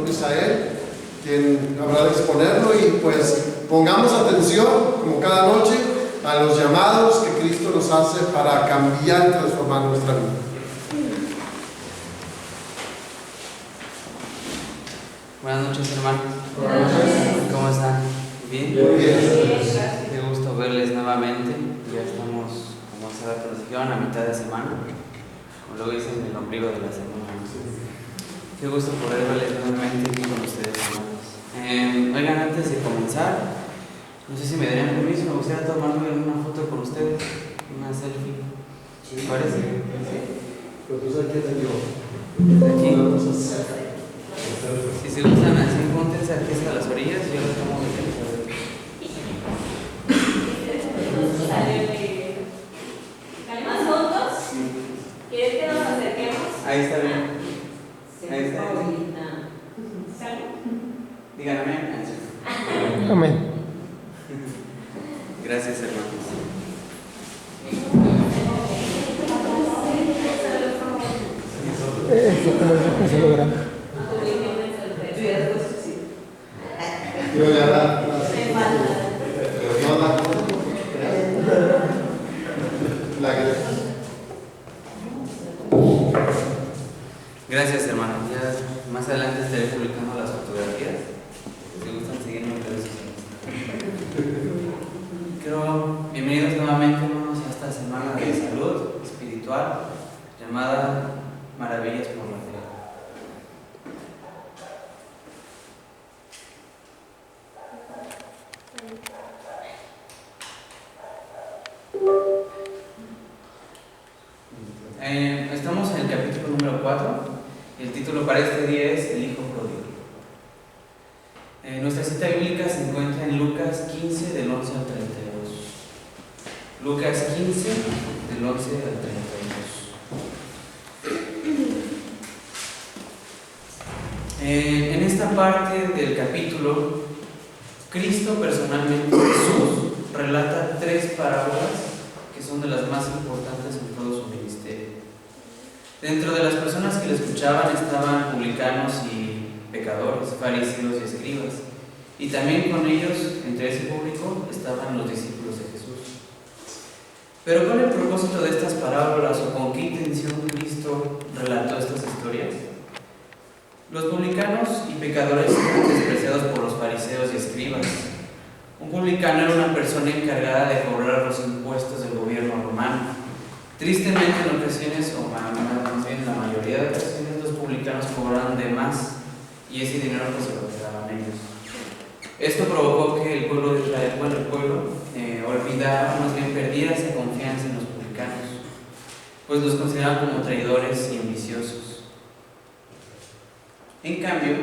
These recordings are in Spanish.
Misael, quien habrá de exponerlo, y pues pongamos atención, como cada noche, a los llamados que Cristo nos hace para cambiar y transformar nuestra vida. Buenas noches, hermanos. Buenas noches. ¿Cómo están? ¿Bien? Bien. Qué gusto verles nuevamente. Ya estamos, como hace rato nos dijeron, a mitad de semana. Como luego dicen, el ombligo de la semana. Qué gusto poder verles nuevamente aquí con ustedes, hermanos. Oigan, antes de comenzar, no sé si me darían permiso, me gustaría tomarme una foto con ustedes, una selfie. ¿Les parece? Pero tú sabes qué te digo. Aquí. Si se gustan así, pónganse aquí hasta las orillas y yo los tomo de aquí. ¿Más fotos? ¿Quieres que nos acerquemos? Ahí está bien. Ahí está bien. Díganme. Amén. Gracias, hermanos. Eso es lo grande. Yo ya la Gracias, hermano. Ya más adelante estaré publicando las fotografías. Si gustan seguirme en redes sociales. Bienvenidos nuevamente, hermanos, a esta semana de salud espiritual llamada Maravillas por la Fe. Estamos en el capítulo número 4 y el título para este día es El Hijo Pródigo. Nuestra cita bíblica se encuentra en Lucas 15 del 11 al 32. Lucas 15 del 11 al 32. En esta parte del capítulo, Cristo personalmente, Jesús, relata 3 parábolas que son de las más importantes en todo su ministerio. Dentro de las personas que le escuchaban estaban publicanos y pecadores, fariseos y escribas, y también con ellos, entre ese público, estaban los discípulos de Jesús. Pero ¿cuál es el propósito de estas parábolas o con qué intención Cristo relató estas historias? Los publicanos y pecadores eran despreciados por los fariseos y escribas. Un publicano era una persona encargada de cobrar los impuestos del gobierno romano. Tristemente, en ocasiones, o más bien en la mayoría de ocasiones, los publicanos cobraban de más y ese dinero pues se lo quedaban ellos. Esto provocó que el pueblo de Israel, olvidara, o más bien perdiera esa confianza en los publicanos, pues los consideraban como traidores y ambiciosos. En cambio,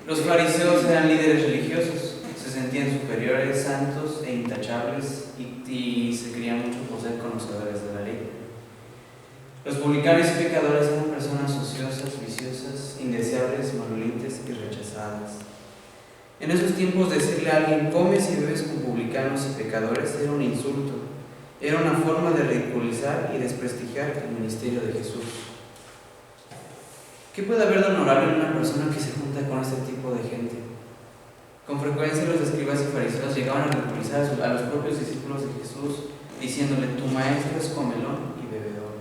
los fariseos eran líderes religiosos. Se sentían superiores, santos e intachables y se creían mucho por ser conocedores de la ley. Los publicanos y pecadores eran personas ociosas, viciosas, indeseables, malolientes y rechazadas. En esos tiempos decirle a alguien comes y bebes con publicanos y pecadores era un insulto, era una forma de ridiculizar y desprestigiar el ministerio de Jesús. ¿Qué puede haber de honorable en una persona que se junta con este tipo de gente? Con frecuencia los escribas y fariseos llegaban a ridiculizar a los propios discípulos de Jesús, diciéndole, tu maestro es comelón y bebedor.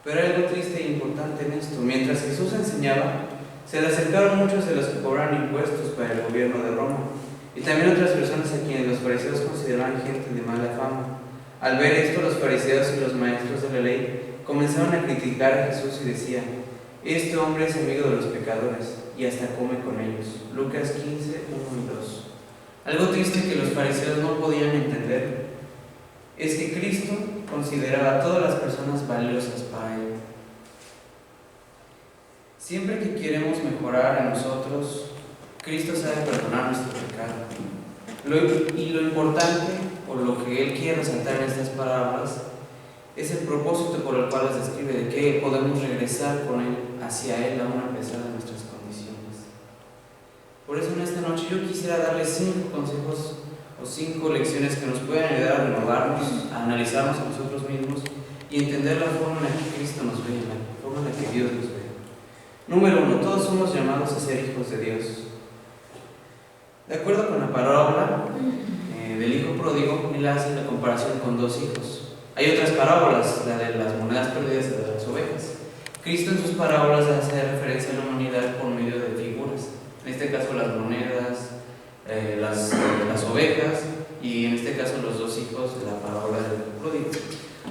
Pero hay algo triste e importante en esto. Mientras Jesús enseñaba, se le acercaron muchos de los que cobraban impuestos para el gobierno de Roma, y también otras personas a quienes los fariseos consideraban gente de mala fama. Al ver esto, los fariseos y los maestros de la ley comenzaron a criticar a Jesús y decían, este hombre es amigo de los pecadores y hasta come con ellos. Lucas 15, 1 y 2. Algo triste que los fariseos no podían entender es que Cristo consideraba a todas las personas valiosas para Él. Siempre que queremos mejorar a nosotros, Cristo sabe perdonar nuestro pecado. Lo importante, o lo que Él quiere resaltar en estas palabras, es el propósito por el cual las describe, de que podemos regresar con Él, hacia Él, aún a pesar de nuestras condiciones. Por eso en esta noche yo quisiera darles 5 consejos o 5 lecciones que nos pueden ayudar a renovarnos, a analizarnos a nosotros mismos y entender la forma en la que Cristo nos ve, la forma en la que Dios nos ve. Número 1. Todos somos llamados a ser hijos de Dios. De acuerdo con la parábola del hijo pródigo, él hace la comparación con dos hijos. Hay otras parábolas, la de las monedas perdidas y la de las ovejas. Cristo en sus parábolas hace referencia a la humanidad por medio de figuras. En este caso las monedas, las ovejas y en este caso los dos hijos de la parábola del hijo pródigo.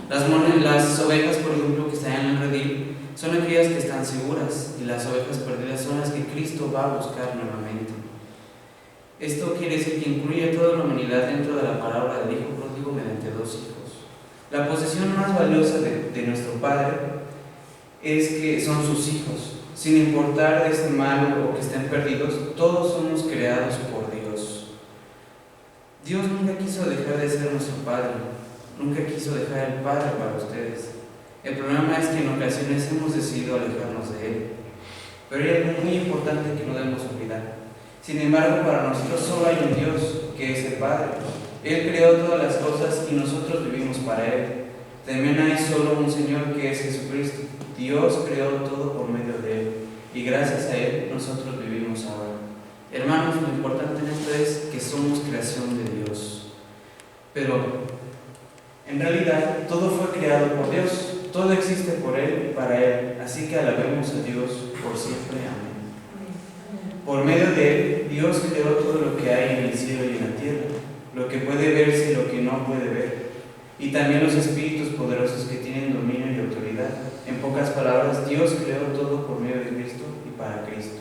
Las ovejas, por ejemplo, que están en el redil, son aquellas que están seguras, y las ovejas perdidas son las que Cristo va a buscar nuevamente. Esto quiere decir que incluye a toda la humanidad dentro de la parábola del hijo pródigo mediante dos hijos. La posesión más valiosa de nuestro Padre es que son sus hijos. Sin importar de este mal o que estén perdidos, todos somos creados por Dios. Dios nunca quiso dejar de ser nuestro Padre, nunca quiso dejar el Padre para ustedes. El problema es que en ocasiones hemos decidido alejarnos de Él. Pero hay algo muy importante que no debemos olvidar. Sin embargo, para nosotros solo hay un Dios, que es el Padre. Él creó todas las cosas y nosotros vivimos para Él. También hay solo un Señor, que es Jesucristo. Dios creó todo por medio de Él, y gracias a Él nosotros vivimos ahora. Hermanos, lo importante en esto es que somos creación de Dios. Pero en realidad todo fue creado por Dios. Todo existe por Él y para Él, así que alabemos a Dios por siempre. Amén. Por medio de Él, Dios creó todo lo que hay en el cielo y en la tierra, lo que puede verse y lo que no puede ver, y también los espíritus poderosos que tienen dominio y autoridad. En pocas palabras, Dios creó todo por medio de Cristo y para Cristo.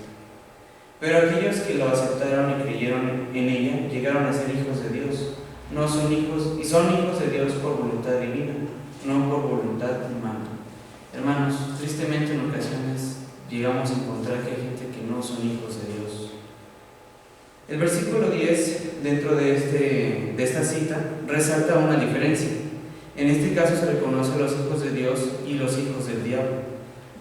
Pero aquellos que lo aceptaron y creyeron en ella, llegaron a ser hijos de Dios. No son hijos, y son hijos de Dios por voluntad divina, no por voluntad humana. Hermanos, tristemente en ocasiones llegamos a encontrar que hay gente que no son hijos de Dios. El versículo 10, dentro de esta cita, resalta una diferencia. En este caso se reconoce a los hijos de Dios y los hijos del diablo.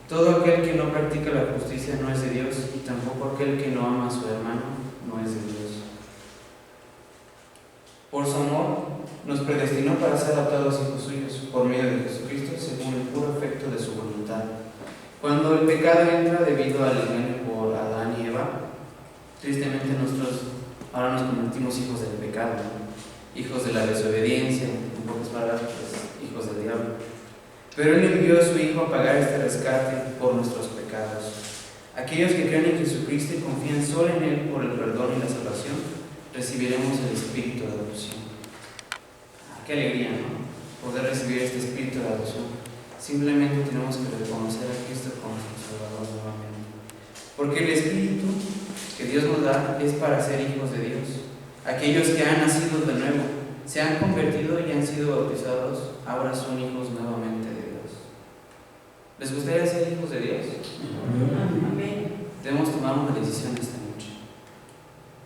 Todo aquel que no practica la justicia no es de Dios, y tampoco aquel que no ama a su hermano no es de Dios. Por su amor, nos predestinó para ser adoptados hijos suyos por medio de Jesucristo, según el puro efecto de su voluntad. Cuando el pecado entra debido al engaño por Adán y Eva, tristemente nosotros ahora nos convertimos hijos del pecado, ¿no? Hijos de la desobediencia, en pocas palabras, pues, hijos del diablo. Pero Él envió a su Hijo a pagar este rescate por nuestros pecados. Aquellos que creen en Jesucristo y confían solo en Él por el perdón y la salvación, recibiremos el Espíritu de adopción. Qué alegría, ¿no? Poder recibir este Espíritu de adopción. Simplemente tenemos que reconocer a Cristo como nuestro Salvador nuevamente. Porque el Espíritu que Dios nos da es para ser hijos de Dios. Aquellos que han nacido de nuevo, se han convertido y han sido bautizados, ahora son hijos nuevamente de Dios. ¿Les gustaría ser hijos de Dios? Amén. Debemos tomar una decisión esta noche.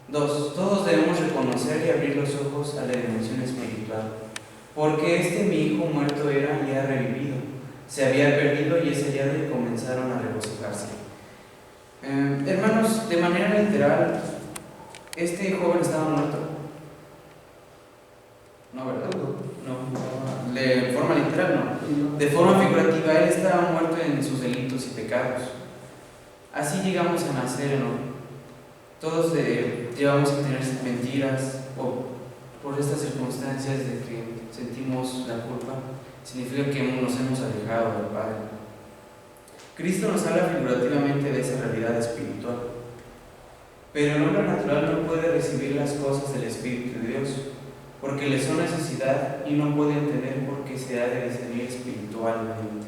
2. Todos debemos reconocer y abrir los ojos a la dimensión espiritual. Porque mi hijo muerto era y ha revivido. Se había perdido y es hallado, y comenzaron a regocijarse. Hermanos, de manera literal, este joven estaba muerto. No, ¿verdad? No. De forma literal, no. De forma figurativa, él estaba muerto en sus delitos y pecados. Así llegamos a nacer, ¿no? Todos llegamos a tener mentiras o por estas circunstancias de que sentimos la culpa, significa que nos hemos alejado del Padre. Cristo nos habla figurativamente de esa realidad espiritual, pero el hombre natural no puede recibir las cosas del Espíritu de Dios, porque le son necesidad y no puede entender por qué se ha de discernir espiritualmente.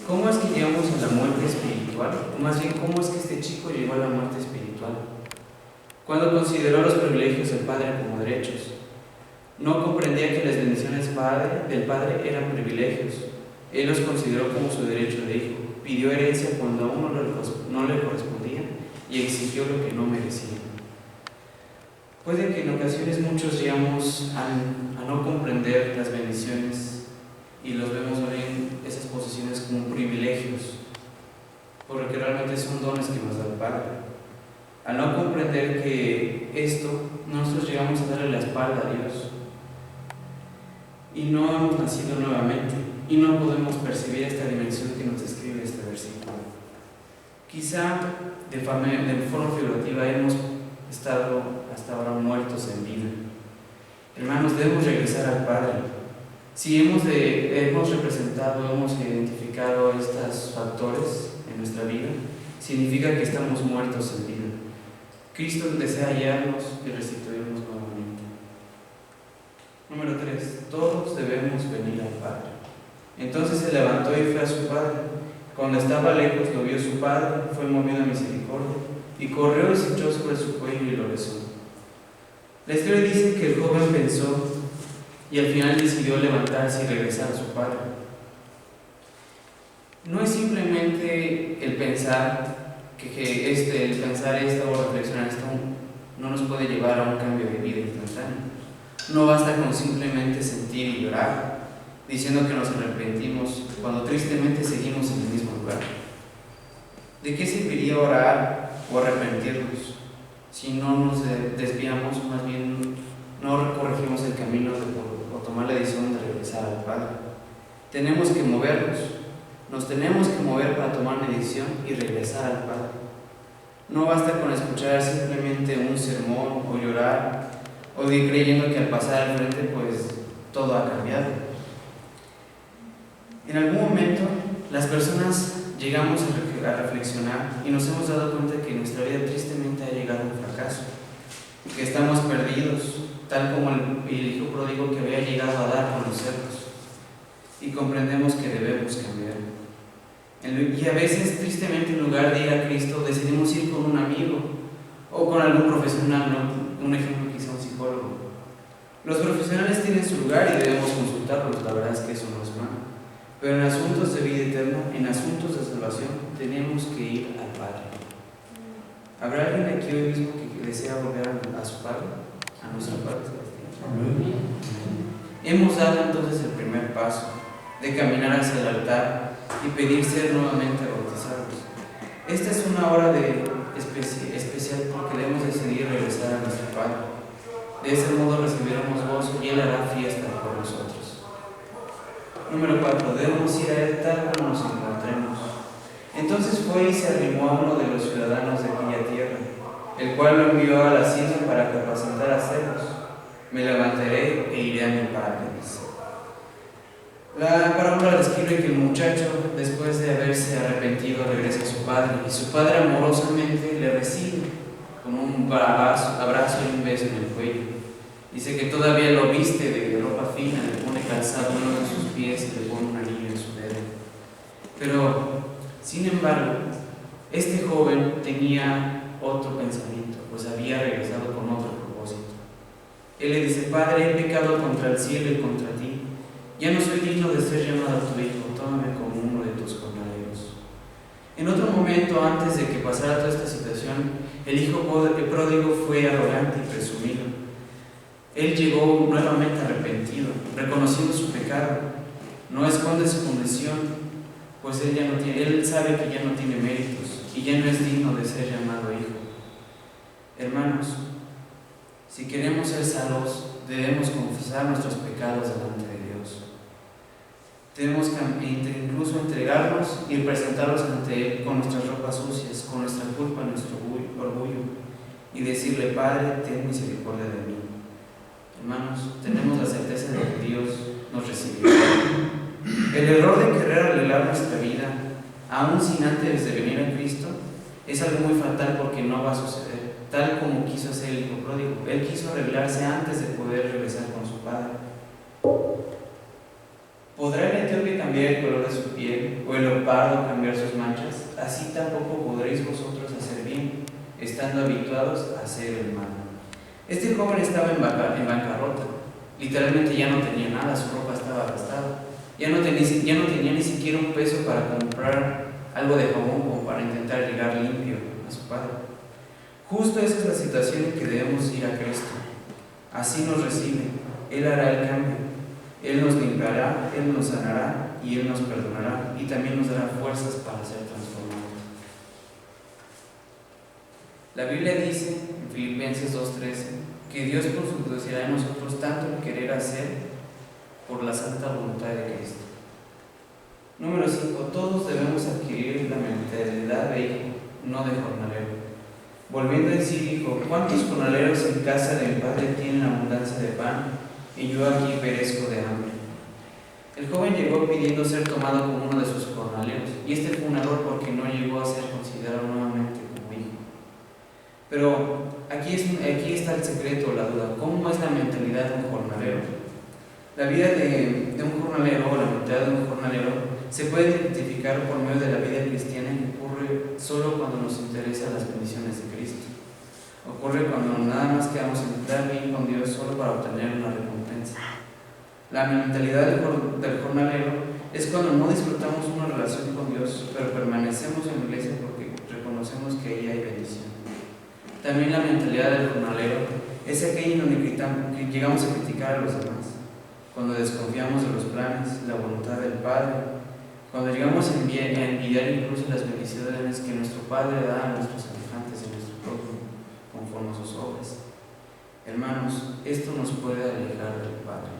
¿Cómo es que llegamos a la muerte espiritual? O más bien, ¿cómo es que este chico llegó a la muerte espiritual? Cuando consideró los privilegios del Padre como derechos, no comprendía que las bendiciones del Padre eran privilegios. Él los consideró como su derecho de hijo. Pidió herencia cuando a uno no le correspondía y exigió lo que no merecía. Puede que en ocasiones muchos llegamos a no comprender las bendiciones y los vemos hoy en esas posiciones como privilegios, porque realmente son dones que nos da el Padre. Al no comprender que nosotros llegamos a darle la espalda a Dios y no hemos nacido nuevamente y no podemos percibir esta dimensión que nos describe este versículo. Quizá de forma figurativa hemos estado hasta ahora muertos en vida. Hermanos, debemos regresar al Padre. Si hemos representado, hemos identificado estos factores en nuestra vida, significa que estamos muertos en vida. Cristo desea hallarnos y restituirnos nuevamente. Número 3. Todos debemos venir al Padre. Entonces se levantó y fue a su padre. Cuando estaba lejos lo vio su padre, fue movido a misericordia, y corrió y se echó sobre su cuello y lo besó. La historia dice que el joven pensó y al final decidió levantarse y regresar a su padre. No es simplemente el pensar el pensar esto o reflexionar esto no nos puede llevar a un cambio de vida instantáneo. No basta con simplemente sentir y llorar, diciendo que nos arrepentimos cuando tristemente seguimos en el mismo lugar. ¿De qué serviría orar o arrepentirnos si no nos desviamos, más bien no corregimos el camino o tomar la decisión de regresar al Padre? Tenemos que movernos, nos tenemos que mover para tomar una decisión y regresar al Padre. No basta con escuchar simplemente un sermón o llorar o ir creyendo que al pasar al frente pues todo ha cambiado. En algún momento las personas llegamos a reflexionar y nos hemos dado cuenta que nuestra vida tristemente ha llegado a un fracaso, que estamos perdidos, tal como el hijo pródigo que había llegado a dar a conocernos, y comprendemos que debemos cambiar. Y a veces, tristemente, en lugar de ir a Cristo, decidimos ir con un amigo o con algún profesional, ¿no? Un ejemplo quizá un psicólogo. Los profesionales tienen su lugar y debemos consultarlos, la verdad es que eso no es malo. Pero en asuntos de vida eterna, en asuntos de salvación, tenemos que ir al Padre. ¿Habrá alguien aquí hoy mismo que desea volver a su Padre? A nuestro Padre Celestial. Amén. Hemos dado entonces el primer paso de caminar hacia el altar y pedir ser nuevamente bautizados. Esta es una hora especial porque debemos decidir regresar a nuestro Padre. De ese modo recibiremos gozo y Él hará fiesta por nosotros. Número 4. Debemos ir a Él tal como nos encontremos. Entonces fue y se arrimó a uno de los ciudadanos de aquella tierra, el cual lo envió a la hacienda para capacitar a cerdos. Me levantaré e iré a mi padre, dice. La parábola describe que el muchacho, después de haberse arrepentido, regresa a su padre, y su padre amorosamente le recibe con un abrazo y un beso en el cuello. Dice que todavía lo viste de ropa fina, le pone calzado en uno de sus pies y le pone un anillo en su dedo. Pero, sin embargo, este joven tenía otro pensamiento, pues había regresado con otro propósito. Él le dice: Padre, he pecado contra el cielo y contra ti. Ya no soy digno de ser llamado tu hijo, tómame como uno de tus jornaleros. En otro momento, antes de que pasara toda esta situación, el hijo pródigo fue arrogante y presumido. Él llegó nuevamente arrepentido, reconociendo su pecado. No esconde su condición, pues él sabe que ya no tiene méritos y ya no es digno de ser llamado hijo. Hermanos, si queremos ser salvos, debemos confesar nuestros pecados delante de Dios. Debemos incluso entregarnos y presentarlos ante Él con nuestras ropas sucias, con nuestra culpa, nuestro orgullo, y decirle: Padre, ten misericordia de mí. Hermanos, tenemos la certeza de que Dios nos recibirá. El error de querer arreglar nuestra vida, aún sin antes de venir a Cristo, es algo muy fatal porque no va a suceder, tal como quiso hacer el hijo pródigo. Él quiso arreglarse antes de poder regresar con su padre. ¿Podrá el etíope cambiar el color de su piel o el leopardo cambiar sus manchas? Así tampoco podréis vosotros hacer bien, estando habituados a hacer el mal. Este joven estaba en bancarrota. Literalmente ya no tenía nada, su ropa estaba gastada. Ya no tenía ni siquiera un peso para comprar algo de jabón como para intentar llegar limpio a su padre. Justo esa es la situación en que debemos ir a Cristo. Así nos recibe, Él hará el cambio. Él nos limpiará, Él nos sanará y Él nos perdonará y también nos dará fuerzas para ser transformados. La Biblia dice en Filipenses 2:13 que Dios producirá en nosotros tanto el querer hacer por la santa voluntad de Cristo. Número 5. Todos debemos adquirir la mentalidad de hijo. no de jornalero. Volviendo en sí dijo: ¿cuántos jornaleros en casa de mi padre tienen abundancia de pan, y yo aquí perezco de hambre? El joven llegó pidiendo ser tomado como uno de sus jornaleros, y este fue un error porque no llegó a ser considerado nuevamente como hijo. Pero aquí está el secreto, la duda. ¿Cómo es la mentalidad de un jornalero? La vida de un jornalero, o la mentalidad de un jornalero, se puede identificar por medio de la vida cristiana que ocurre solo cuando nos interesan las bendiciones de Cristo. Ocurre cuando nada más queremos entrar bien con Dios solo para obtener una recompensa. La mentalidad del jornalero es cuando no disfrutamos una relación con Dios, pero permanecemos en la iglesia porque reconocemos que ahí hay bendición. También la mentalidad del jornalero es aquella en donde llegamos a criticar a los demás, cuando desconfiamos de los planes, la voluntad del Padre, cuando llegamos a envidiar incluso las bendiciones que nuestro Padre da a nuestros semejantes y a nuestro prójimo, conforme a sus obras. Hermanos, esto nos puede alejar del Padre.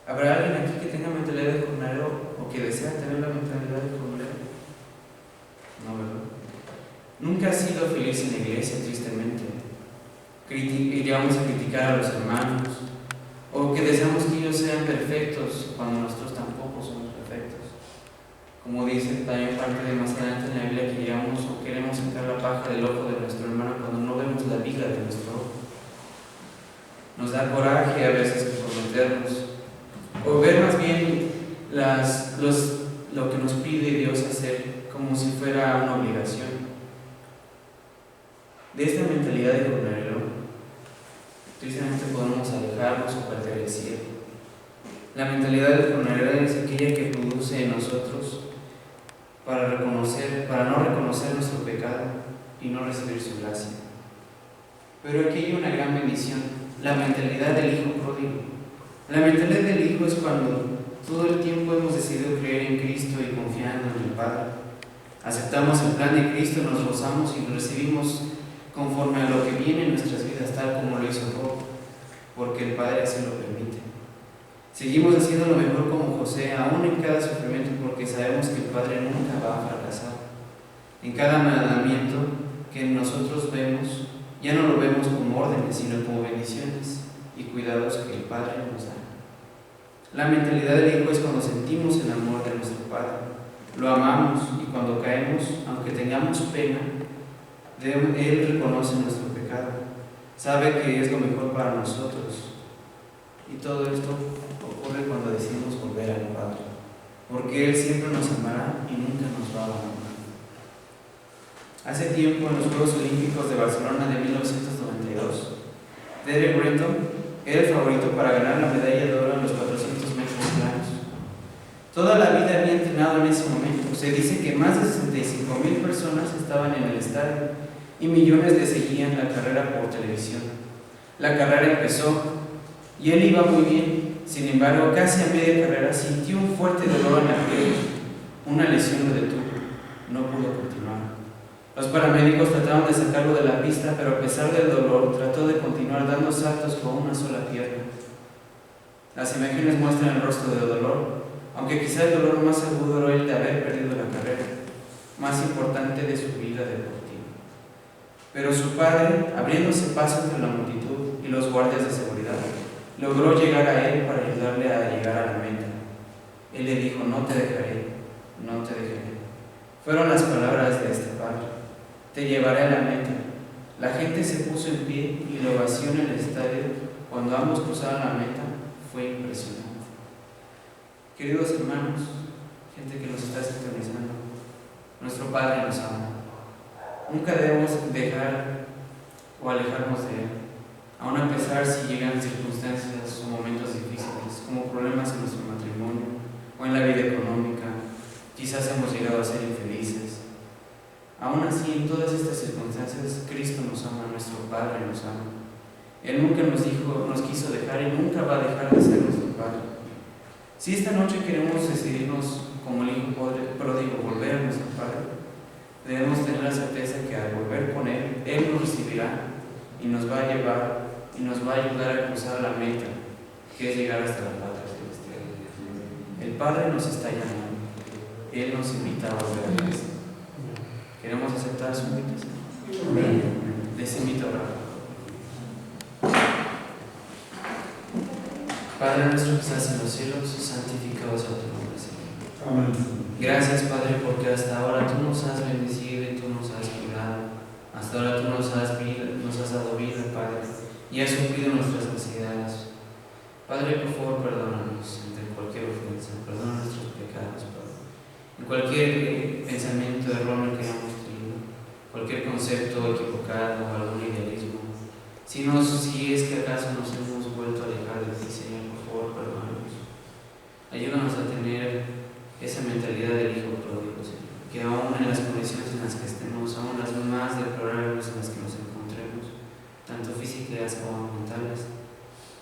¿Habrá alguien aquí que tenga mentalidad de jornalero o que desea tener la mentalidad de jornalero? No, ¿verdad? Nunca has sido feliz en la iglesia, tristemente. Llegamos a criticar a los hermanos, o que deseamos que ellos sean perfectos cuando nosotros tampoco somos perfectos. Como dice también parte de más adelante en la Biblia, que llegamos o queremos sacar la paja del ojo de nuestro hermano cuando no vemos la viga de nuestro ojo. Nos da coraje a veces comprometernos, o ver más bien lo que nos pide Dios hacer como si fuera una obligación. De esta mentalidad de jornalero, tristemente podemos alejarnos o perder el cielo. La mentalidad del jornalero es aquella que produce en nosotros para no reconocer nuestro pecado y no recibir su gracia. Pero aquí hay una gran bendición, la mentalidad del hijo pródigo. La mentalidad del hijo es cuando todo el tiempo hemos decidido creer en Cristo y confiando en el Padre. Aceptamos el plan de Cristo, nos gozamos y lo recibimos conforme a lo que viene en nuestras vidas, tal como lo hizo Job, porque el Padre así lo permite. Seguimos haciendo lo mejor como José, aún en cada sufrimiento, porque sabemos que el Padre nunca va a fracasar. En cada mandamiento que nosotros vemos, ya no lo vemos como órdenes, sino como bendiciones y cuidados que el Padre nos da. La mentalidad del hijo es cuando sentimos el amor de nuestro Padre, lo amamos, y cuando caemos, aunque tengamos pena, Él reconoce nuestro pecado, sabe que es lo mejor para nosotros, y todo esto ocurre cuando decidimos volver al Padre, porque Él siempre nos amará y nunca nos va a abandonar. Hace tiempo, en los Juegos Olímpicos de Barcelona de 1992, Derek Brenton era el favorito para ganar la medalla de oro en los 400 metros planos. Toda la vida había entrenado en ese momento. Se dice que más de 65,000 personas estaban en el estadio y millones le seguían la carrera por televisión. La carrera empezó y él iba muy bien. Sin embargo, casi a media carrera sintió un fuerte dolor en la piel. Una lesión lo detuvo. No pudo continuar. Los paramédicos trataron de sacarlo de la pista, pero a pesar del dolor, trató de continuar dando saltos con una sola pierna. Las imágenes muestran el rostro de dolor, aunque quizá el dolor más agudo era el de haber perdido la carrera, más importante de su vida deportiva. Pero su padre, abriéndose paso entre la multitud y los guardias de seguridad, logró llegar a él para ayudarle a llegar a la meta. Él le dijo: no te dejaré, no te dejaré. Fueron las palabras de este padre: te llevaré a la meta. La gente se puso en pie y la ovación en el estadio cuando ambos cruzaron la meta fue impresionante. Queridos hermanos, gente que nos está sintonizando, nuestro Padre nos ama. Nunca debemos dejar o alejarnos de Él, aun a pesar si llegan circunstancias o momentos difíciles, como problemas en nuestro matrimonio o en la vida económica. Quizás hemos llegado a ser infelices. Aún así, en todas estas circunstancias, Cristo nos ama, nuestro Padre nos ama. Él nunca nos quiso dejar y nunca va a dejar de ser nuestro Padre. Si esta noche queremos decidirnos como el hijo pródigo, volver a nuestro Padre, debemos tener la certeza que al volver con Él, Él nos recibirá y nos va a llevar y nos va a ayudar a cruzar la meta, que es llegar hasta la patria celestial. El Padre nos está llamando. Él nos invita a volver a casa. Queremos aceptar su invitación. Les invito a orar. Padre nuestro que estás en los cielos, santificado sea tu nombre, Señor. Amén. Gracias, Padre, porque hasta ahora tú nos has bendecido y tú nos has cuidado. Hasta ahora tú nos has dado vida, Padre, y has suplido nuestras necesidades. Padre, por favor, perdónanos de cualquier ofensa, perdona nuestros pecados, Padre. En cualquier pensamiento erróneo que hayamos tenido, cualquier concepto equivocado o algún idealismo, si es que acaso nos hemos vuelto a alejar de ti, Señor, por favor, perdónanos. Ayúdanos a tener esa mentalidad del Hijo pródigo, Señor, que aún en las condiciones en las que estemos, aún las más deplorables en las que nos encontremos, tanto físicas como mentales,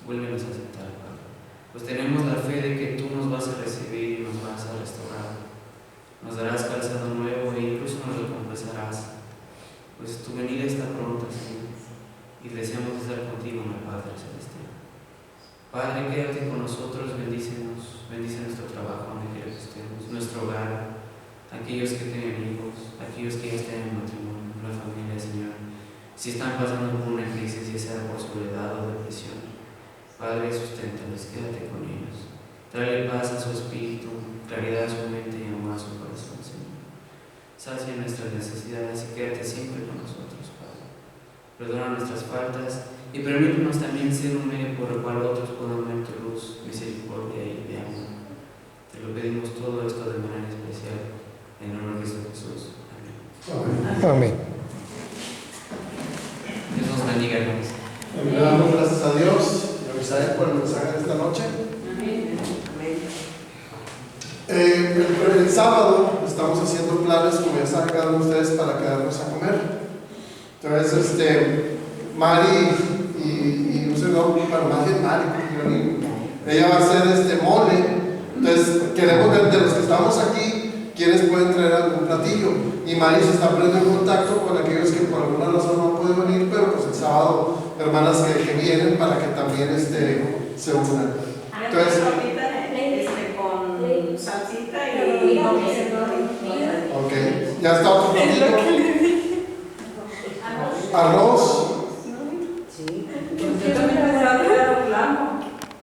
vuélvenos a aceptar, Padre. Pues tenemos la fe de que tú nos vas a recibir y nos vas a restaurar. Nos darás calzado nuevo e incluso nos recompensarás, pues tu venida está pronta, Señor, y deseamos estar contigo en el Padre Celestial. Padre, quédate con nosotros, bendice nuestro trabajo donde quiera que estemos, nuestro hogar, aquellos que tienen hijos, aquellos que ya estén en matrimonio, la familia, Señor. Si están pasando por una crisis, ya sea por soledad o depresión, Padre, susténtales, quédate con ellos. Tráele paz a su espíritu, claridad a su mente y amor a su corazón, Señor. Sacia nuestras necesidades y quédate siempre con nosotros, Padre. Perdona nuestras faltas y permítenos también ser un medio por el cual otros puedan ver tu luz, misericordia y de amor. Te lo pedimos todo esto de manera especial, en el nombre de Cristo Jesús. Amén. Amén. Dios nos bendiga, hermanos. Le damos gracias a Dios y a Misael por el mensaje de esta noche. El sábado estamos haciendo planes, como ya saben cada uno de ustedes, para quedarnos a comer. Entonces, Mari y no sé, para más bien Mari, ella va a hacer mole. Entonces, queremos ver de los que estamos aquí, quienes pueden traer algún platillo. Y Mari se está poniendo en contacto con aquellos que por alguna razón no pueden venir, pero pues el sábado, hermanas que vienen para que también se unan. Entonces, con salsita y ok, ya está otro platillo. Arroz